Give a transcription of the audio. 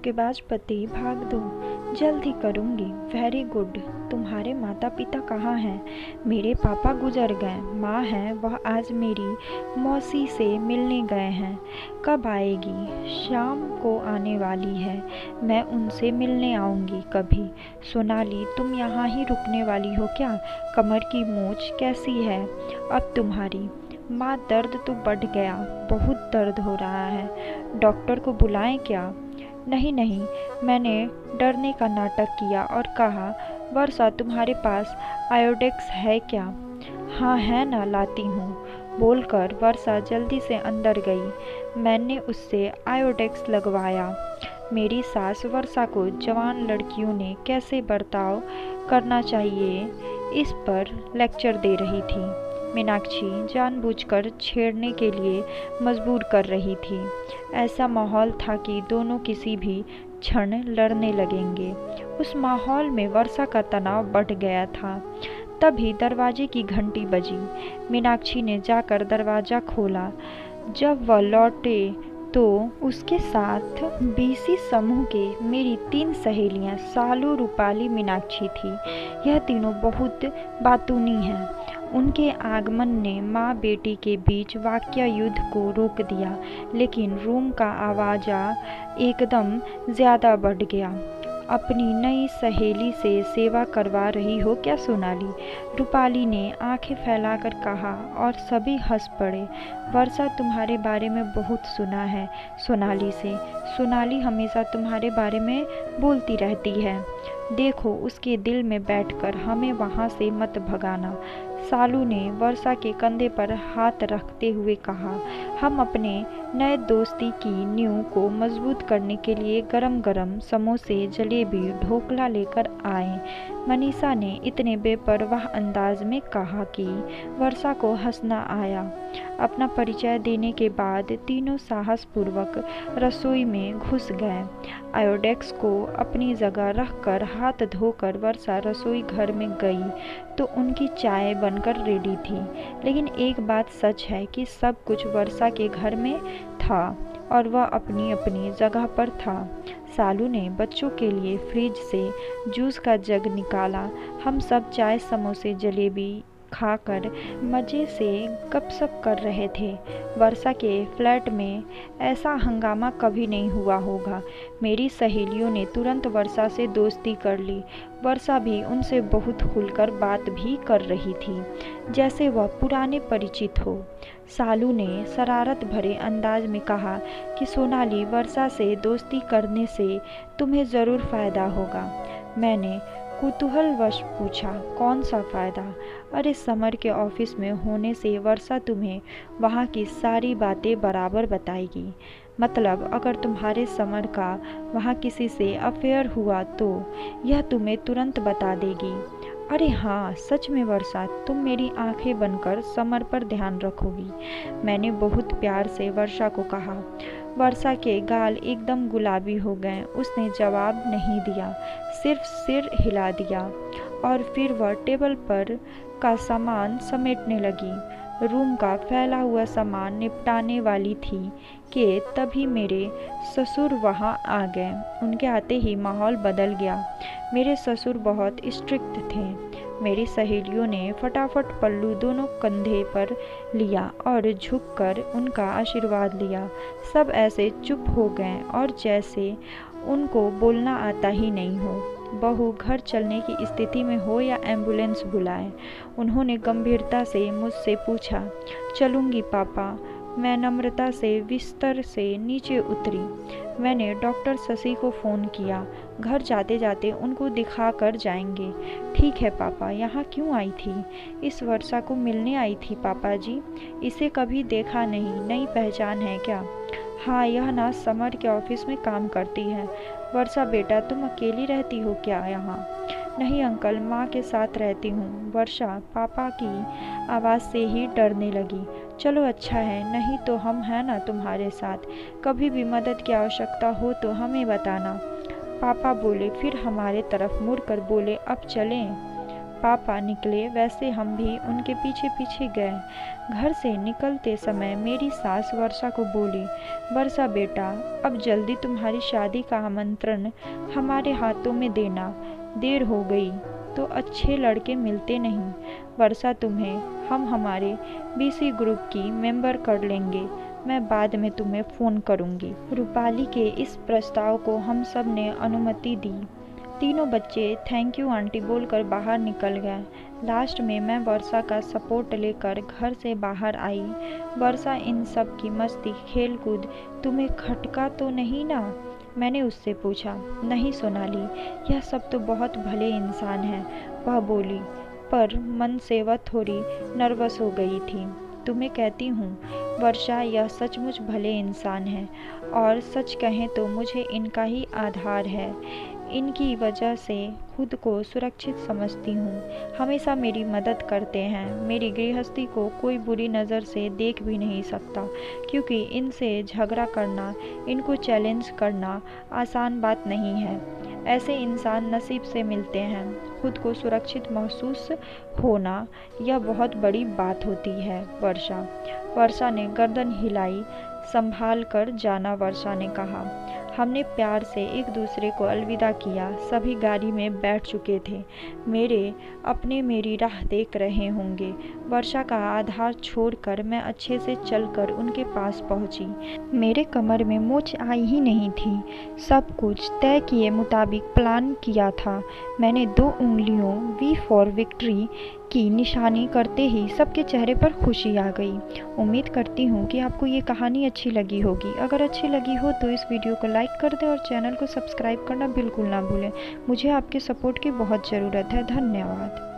धोखेबाज पति, भाग दो, जल्द ही करूँगी। Very good. तुम्हारे माता पिता कहाँ हैं? मेरे पापा गुजर गए। माँ है, वह आज मेरी मौसी से मिलने गए हैं। कब आएगी? शाम को आने वाली है। मैं उनसे मिलने आऊँगी कभी। सोनाली, तुम यहाँ ही रुकने वाली हो क्या? कमर की मोच कैसी है अब तुम्हारी? माँ, दर्द तो बढ़ गया, बहुत दर्द हो रहा है। डॉक्टर को बुलाएं क्या? नहीं नहीं, मैंने डरने का नाटक किया और कहा, वर्षा तुम्हारे पास आयोडेक्स है क्या? हाँ है ना, लाती हूँ, बोलकर वर्षा जल्दी से अंदर गई। मैंने उससे आयोडेक्स लगवाया। मेरी सास वर्षा को जवान लड़कियों ने कैसे बर्ताव करना चाहिए इस पर लेक्चर दे रही थी। मीनाक्षी जानबूझकर छेड़ने के लिए मजबूर कर रही थी। ऐसा माहौल था कि दोनों किसी भी क्षण लड़ने लगेंगे। उस माहौल में वर्षा का तनाव बढ़ गया था। तभी दरवाजे की घंटी बजी। मीनाक्षी ने जाकर दरवाज़ा खोला। जब वह लौटे तो उसके साथ बीसी समूह के मेरी 3 सहेलियां सालू, रूपाली, मीनाक्षी थी। यह तीनों बहुत बातूनी हैं। उनके आगमन ने माँ बेटी के बीच वाक्य युद्ध को रोक दिया, लेकिन रूम का आवाज़ा एकदम ज़्यादा बढ़ गया। अपनी नई सहेली से सेवा करवा रही हो क्या सोनाली? रूपाली ने आंखें फैलाकर कहा और सभी हंस पड़े। वर्षा तुम्हारे बारे में बहुत सुना है सोनाली से। सोनाली हमेशा तुम्हारे बारे में बोलती रहती है। देखो, उसके दिल में बैठकर हमें वहाँ से मत भगाना। सालू ने वर्षा के कंधे पर हाथ रखते हुए कहा। हम अपने नए दोस्ती की नींव को मजबूत करने के लिए गरम गरम समोसे, जलेबी, ढोकला लेकर आए। मनीषा ने इतने बेपरवाह अंदाज में कहा कि वर्षा को हंसना आया। अपना परिचय देने के बाद तीनों साहसपूर्वक रसोई में घुस गए। आयोडेक्स को अपनी जगह रखकर हाथ धोकर वर्षा रसोई घर में गई तो उनकी चाय बनकर रेडी थी। लेकिन एक बात सच है कि सब कुछ वर्षा के घर में था और वह अपनी अपनी जगह पर था। सालू ने बच्चों के लिए फ्रिज से जूस का जग निकाला। हम सब चाय, समोसे, जलेबी खाकर मज़े से गपशप कर रहे थे। वर्षा के फ्लैट में ऐसा हंगामा कभी नहीं हुआ होगा। मेरी सहेलियों ने तुरंत वर्षा से दोस्ती कर ली। वर्षा भी उनसे बहुत खुलकर बात भी कर रही थी, जैसे वह पुराने परिचित हो। सालू ने शरारत भरे अंदाज में कहा कि सोनाली, वर्षा से दोस्ती करने से तुम्हें ज़रूर फ़ायदा होगा। मैंने कुतूहलवश पूछा, कौन सा फ़ायदा? अरे, समर के ऑफिस में होने से वर्षा तुम्हें वहाँ की सारी बातें बराबर बताएगी। मतलब अगर तुम्हारे समर का वहाँ किसी से अफेयर हुआ तो यह तुम्हें तुरंत बता देगी। अरे हाँ, सच में वर्षा, तुम मेरी आंखें बनकर समर पर ध्यान रखोगी। मैंने बहुत प्यार से वर्षा को कहा। वर्षा के गाल एकदम गुलाबी हो गए। उसने जवाब नहीं दिया, सिर्फ सिर हिला दिया और फिर वह टेबल पर का सामान समेटने लगी। रूम का फैला हुआ सामान निपटाने वाली थी कि तभी मेरे ससुर वहाँ आ गए। उनके आते ही माहौल बदल गया। मेरे ससुर बहुत स्ट्रिक्ट थे। मेरी सहेलियों ने फटाफट पल्लू दोनों कंधे पर लिया और झुककर उनका आशीर्वाद लिया। सब ऐसे चुप हो गए और जैसे उनको बोलना आता ही नहीं हो। बहू घर चलने की स्थिति में हो या एम्बुलेंस बुलाए? उन्होंने गंभीरता से मुझसे पूछा। चलूँगी पापा। मैं नम्रता से बिस्तर से नीचे उतरी। मैंने डॉक्टर शशि को फ़ोन किया। घर जाते जाते उनको दिखा कर जाएंगे। ठीक है पापा। यहाँ क्यों आई थी? इस वर्षा को मिलने आई थी पापा जी। इसे कभी देखा नहीं, नई पहचान है क्या? हाँ, यह ना समर के ऑफिस में काम करती है। वर्षा बेटा, तुम अकेली रहती हो क्या यहाँ? नहीं अंकल, माँ के साथ रहती हूँ। वर्षा पापा की आवाज़ से ही डरने लगी। चलो अच्छा है, नहीं तो हम हैं ना तुम्हारे साथ। कभी भी मदद की आवश्यकता हो तो हमें बताना। पापा बोले, फिर हमारे तरफ मुड़कर बोले, अब चलें? पापा निकले वैसे हम भी उनके पीछे पीछे गए। घर से निकलते समय मेरी सास वर्षा को बोली, वर्षा बेटा, अब जल्दी तुम्हारी शादी का आमंत्रण हमारे हाथों में देना, देर हो गई तो अच्छे लड़के मिलते नहीं। वर्षा, तुम्हें हम हमारे बीसी ग्रुप की मेंबर कर लेंगे, मैं बाद में तुम्हें फ़ोन करूंगी। रूपाली के इस प्रस्ताव को हम सब ने अनुमति दी। तीनों बच्चे थैंक यू आंटी बोलकर बाहर निकल गए। लास्ट में मैं वर्षा का सपोर्ट लेकर घर से बाहर आई। वर्षा, इन सब की मस्ती खेल कूद तुम्हें खटका तो नहीं ना? मैंने उससे पूछा। नहीं सोनाली, यह सब तो बहुत भले इंसान हैं, वह बोली, पर मन से वह थोड़ी नर्वस हो गई थी। तुम्हें कहती हूँ वर्षा, यह सचमुच भले इंसान हैं और सच कहें तो मुझे इनका ही आधार है। इनकी वजह से खुद को सुरक्षित समझती हूँ। हमेशा मेरी मदद करते हैं। मेरी गृहस्थी को कोई बुरी नज़र से देख भी नहीं सकता, क्योंकि इनसे झगड़ा करना, इनको चैलेंज करना आसान बात नहीं है। ऐसे इंसान नसीब से मिलते हैं। खुद को सुरक्षित महसूस होना यह बहुत बड़ी बात होती है। वर्षा ने गर्दन हिलाई। संभाल कर जाना, वर्षा ने कहा। हमने प्यार से एक दूसरे को अलविदा किया। सभी गाड़ी में बैठ चुके थे। मेरे अपने मेरी राह देख रहे होंगे। वर्षा का आधार छोड़कर मैं अच्छे से चलकर उनके पास पहुंची। मेरे कमर में मोच आई ही नहीं थी। सब कुछ तय किए मुताबिक प्लान किया था। मैंने 2 उंगलियों वी फॉर विक्ट्री की निशानी करते ही सबके चेहरे पर खुशी आ गई। उम्मीद करती हूँ कि आपको ये कहानी अच्छी लगी होगी। अगर अच्छी लगी हो तो इस वीडियो को लाइक कर दें और चैनल को सब्सक्राइब करना बिल्कुल ना भूलें। मुझे आपके सपोर्ट की बहुत ज़रूरत है। धन्यवाद।